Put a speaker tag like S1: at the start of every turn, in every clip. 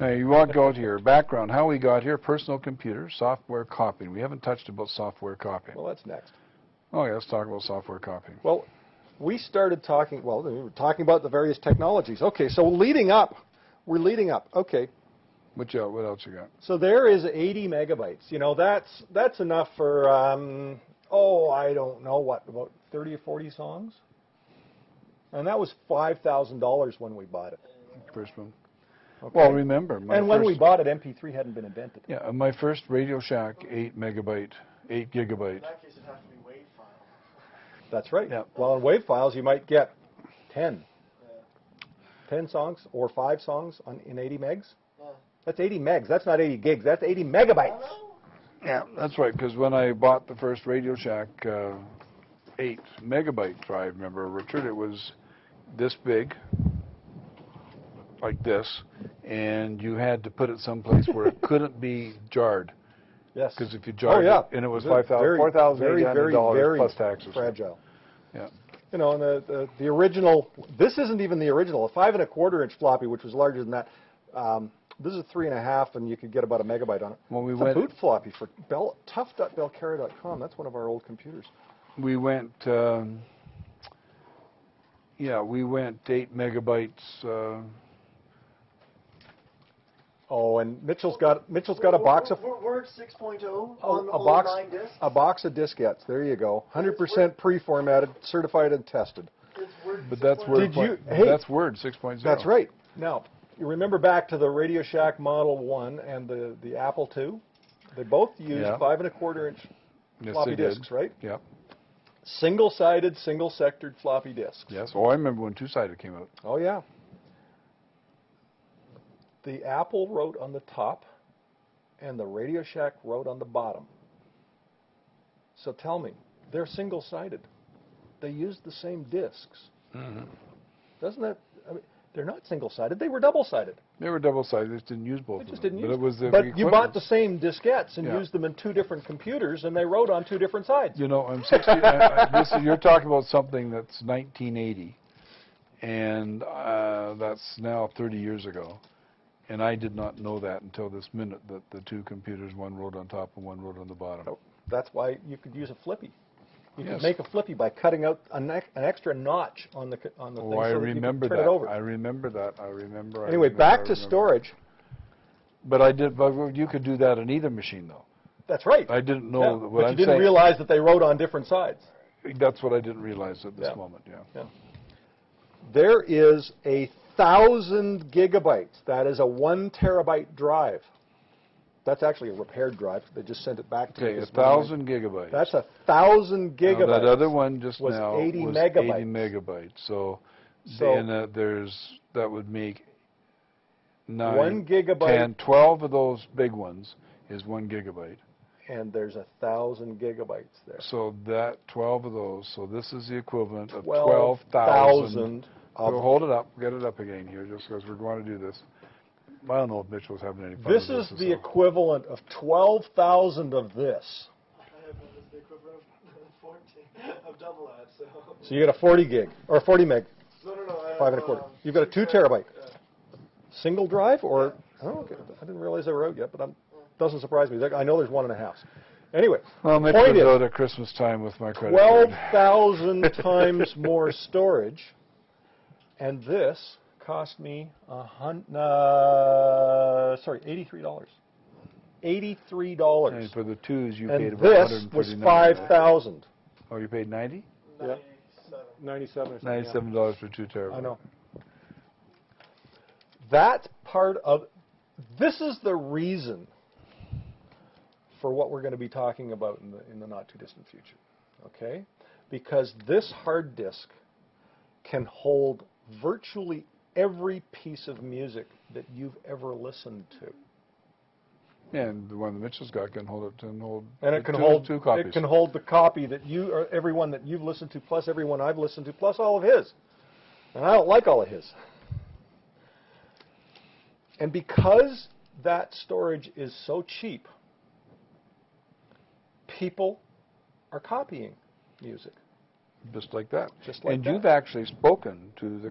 S1: Now, you want to go to your background, how we got here, personal computer, software copying. We haven't touched about software copying.
S2: Well, that's next.
S1: Oh, yeah, let's talk about software copying.
S2: Well, we started talking, well, we were talking about the various technologies. Okay, so we're leading up. Okay.
S1: What else you got?
S2: So there is 80 megabytes. You know, that's enough for, I don't know, what, about 30 or 40 songs? And that was $5,000 when we bought it.
S1: First one.
S2: Okay.
S1: Well, remember.
S2: And when we bought it, MP3 hadn't been invented.
S1: Yeah, my first Radio Shack, 8 gigabyte.
S3: In that case, it'd have to be WAV file.
S2: That's right.
S1: Yeah.
S2: Well, in WAV files, you might get 10. Yeah. 10 songs or 5 songs in 80 megs. Yeah. That's 80 megs. That's not 80 gigs. That's 80 megabytes.
S1: Yeah, that's right, because when I bought the first Radio Shack 8 megabyte drive, remember, Richard, it was this big, like this, and you had to put it someplace where it couldn't be jarred.
S2: Yes.
S1: Because if you jarred it, and it was $4,800 plus taxes.
S2: Fragile.
S1: Yeah.
S2: You know, and the original, this isn't even the original, a 5 1/4 inch floppy, which was larger than that. This is a 3.5, and you could get about a megabyte on it.
S1: Well,
S2: it's a boot floppy for tough.belcara.com. That's one of our old computers.
S1: We went, we went 8 megabytes.
S2: Oh, and Mitchell's got a box of.
S3: Word 6.0
S2: on 9 discs. A box of diskettes. There you go. 100% pre-formatted, certified, and tested.
S1: But that's Word. That's Word 6.0.
S2: That's right. Now, you remember back to the Radio Shack Model 1 and the Apple II? They both used 5 1/4 inch floppy disks, right?
S1: Yeah.
S2: Single-sided, single-sectored floppy disks.
S1: Yes. Oh, I remember when two-sided came out.
S2: Oh, yeah. The Apple wrote on the top, and the Radio Shack wrote on the bottom. So tell me, they're single-sided. They used the same disks.
S1: Mm-hmm.
S2: Doesn't that? I mean, they're not single-sided. They were double-sided.
S1: They were double-sided. They just didn't use both.
S2: They just didn't use.
S1: But it was
S2: but you bought the same diskettes and used them in 2 different computers, and they wrote on 2 different sides.
S1: You know, I'm 60. You're talking about something that's 1980, and that's now 30 years ago. And I did not know that until this minute, that the 2 computers, one wrote on top and one wrote on the bottom.
S2: So that's why you could use a flippy. You could make a flippy by cutting out an extra notch on the thing so
S1: I
S2: that
S1: remember
S2: you could turn
S1: that.
S2: it over.
S1: I remember that.
S2: Anyway, back to storage.
S1: But you could do that on either machine, though.
S2: That's right.
S1: I didn't know.
S2: Yeah, but you didn't realize that they wrote on different sides.
S1: That's what I didn't realize at this moment,
S2: yeah. There is 1,000 gigabytes. That is a 1 terabyte drive. That's actually a repaired drive. They just sent it back to me.
S1: 1,000 gigabytes.
S2: That's 1,000 gigabytes.
S1: Now, that other one just
S2: was
S1: now
S2: 80
S1: was
S2: megabytes.
S1: 80 megabytes. So that would make 9,
S2: 1 gigabyte.
S1: 10, 12 of those big ones is 1 gigabyte.
S2: And there's 1,000 gigabytes there.
S1: So that 12 of those. So this is the equivalent of
S2: 12,000.
S1: Hold it up. Get it up again here, just because we're going to do this. I don't know if Mitchell's having any fun.
S2: This is the equivalent of 12,000 of this.
S3: I have the equivalent of 14 of double that.
S2: So you got a 40 gig or 40 meg.
S3: No.
S2: 5 1/4. You've got a 2 terabyte. Single drive or? Oh, okay. I didn't realize they were out yet, but doesn't surprise me. I know there's 1.5. Anyway,
S1: well, maybe
S2: point is,
S1: go to Christmas time with my credit card.
S2: 12,000 times more storage, and this cost me $83. $83.
S1: And for the 2s, you
S2: and
S1: paid about $139.
S2: This was 5,000.
S1: Oh, you paid 90?
S2: Yeah. 97.
S1: $97 for 2 terabytes.
S2: I know. That's part of. This is the reason for what we're going to be talking about in the not too distant future. Okay, because this hard disk can hold virtually every piece of music that you've ever listened to.
S1: And the one that Mitchell's got can hold it
S2: and it can hold
S1: 2 copies.
S2: It can hold the copy that you or everyone that you've listened to, plus everyone I've listened to, plus all of his. And I don't like all of his. And because that storage is so cheap, people are copying music.
S1: Just like that.
S2: Just like
S1: and
S2: that.
S1: you've actually spoken to the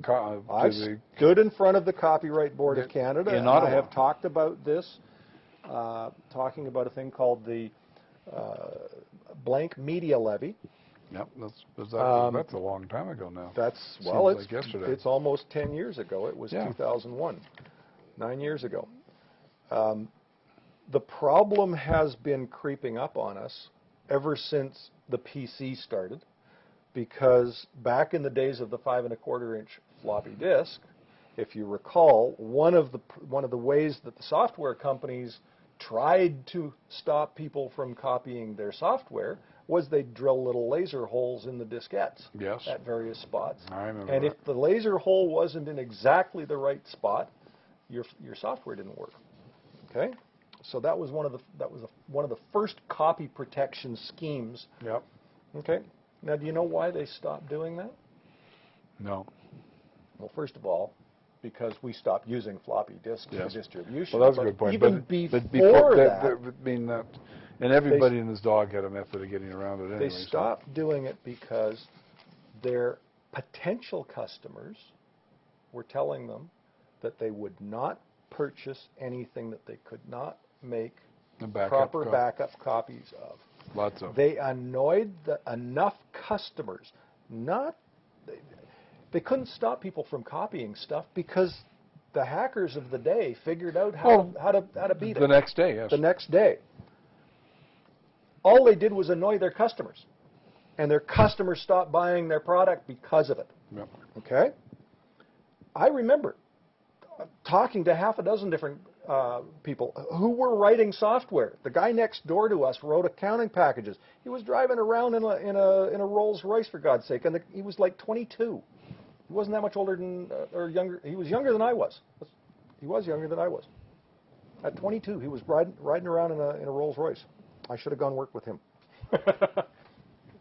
S2: I stood in front of the Copyright Board of Canada,
S1: in
S2: and
S1: Ottawa.
S2: I have talked about this, talking about a thing called the blank media levy.
S1: Yep, that's a long time ago now.
S2: It's
S1: like yesterday.
S2: it's almost 10 years ago. It was
S1: Yeah.
S2: 2001, 9 years ago. The problem has been creeping up on us ever since the PC started, because back in the days of the 5 1/4 inch floppy disk, if you recall, one of the ways that the software companies tried to stop people from copying their software was they'd drill little laser holes in the diskettes
S1: Yes.
S2: at various spots.
S1: I remember
S2: And
S1: that.
S2: if the laser hole wasn't in exactly the right spot, your software didn't work. Okay? So that was one of the first copy protection schemes.
S1: Yep.
S2: Okay? Now, do you know why they stopped doing that?
S1: No.
S2: Well, first of all, because we stopped using floppy disks for
S1: Yes.
S2: distribution.
S1: Well, that's a
S2: But
S1: good point.
S2: Even
S1: but
S2: before that,
S1: I mean that, and everybody and his dog had a method of getting around it anyway.
S2: they stopped doing it because their potential customers were telling them that they would not purchase anything that they could not make
S1: The backup
S2: proper
S1: copy.
S2: backup copies of.
S1: Lots of.
S2: They annoyed enough customers. They couldn't stop people from copying stuff because the hackers of the day figured out how to beat
S1: The
S2: it.
S1: next day, yes.
S2: The next day. All they did was annoy their customers, and their customers stopped buying their product because of it.
S1: Yep.
S2: Okay? I remember talking to half a dozen different people who were writing software. The guy next door to us wrote accounting packages. He was driving around in a Rolls Royce, for God's sake, and he was like 22. He wasn't that much older than or younger. He was younger than I was. He was younger than I was. At 22, he was riding around in a Rolls Royce. I should have gone work with him.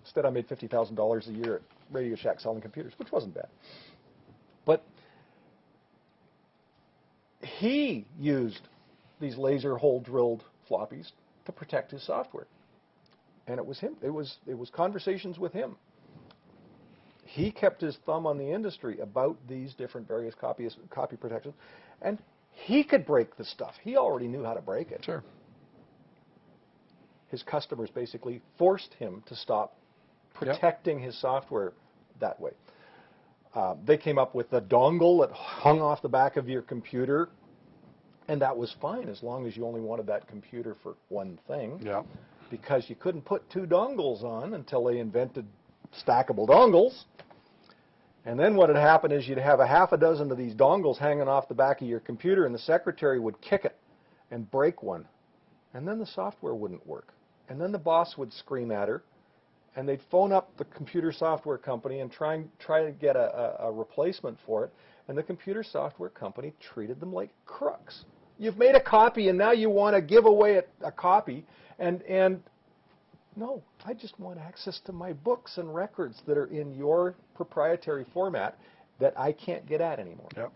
S2: Instead, I made $50,000 a year at Radio Shack selling computers, which wasn't bad. But he used these laser hole drilled floppies to protect his software, and it was him. It was conversations with him. He kept his thumb on the industry about these different various copy protections, and he could break the stuff. He already knew how to break it.
S1: Sure.
S2: His customers basically forced him to stop protecting his software that way. They came up with a dongle that hung off the back of your computer, and that was fine as long as you only wanted that computer for one thing.
S1: Yeah.
S2: Because you couldn't put two dongles on until they invented stackable dongles. And then what had happened is you'd have a half a dozen of these dongles hanging off the back of your computer, and the secretary would kick it and break one. And then the software wouldn't work. And then the boss would scream at her, and they'd phone up the computer software company and try to get a replacement for it. And the computer software company treated them like crooks. You've made a copy, and now you want to give away a copy. And no, I just want access to my books and records that are in your proprietary format that I can't get at anymore.
S1: Yep.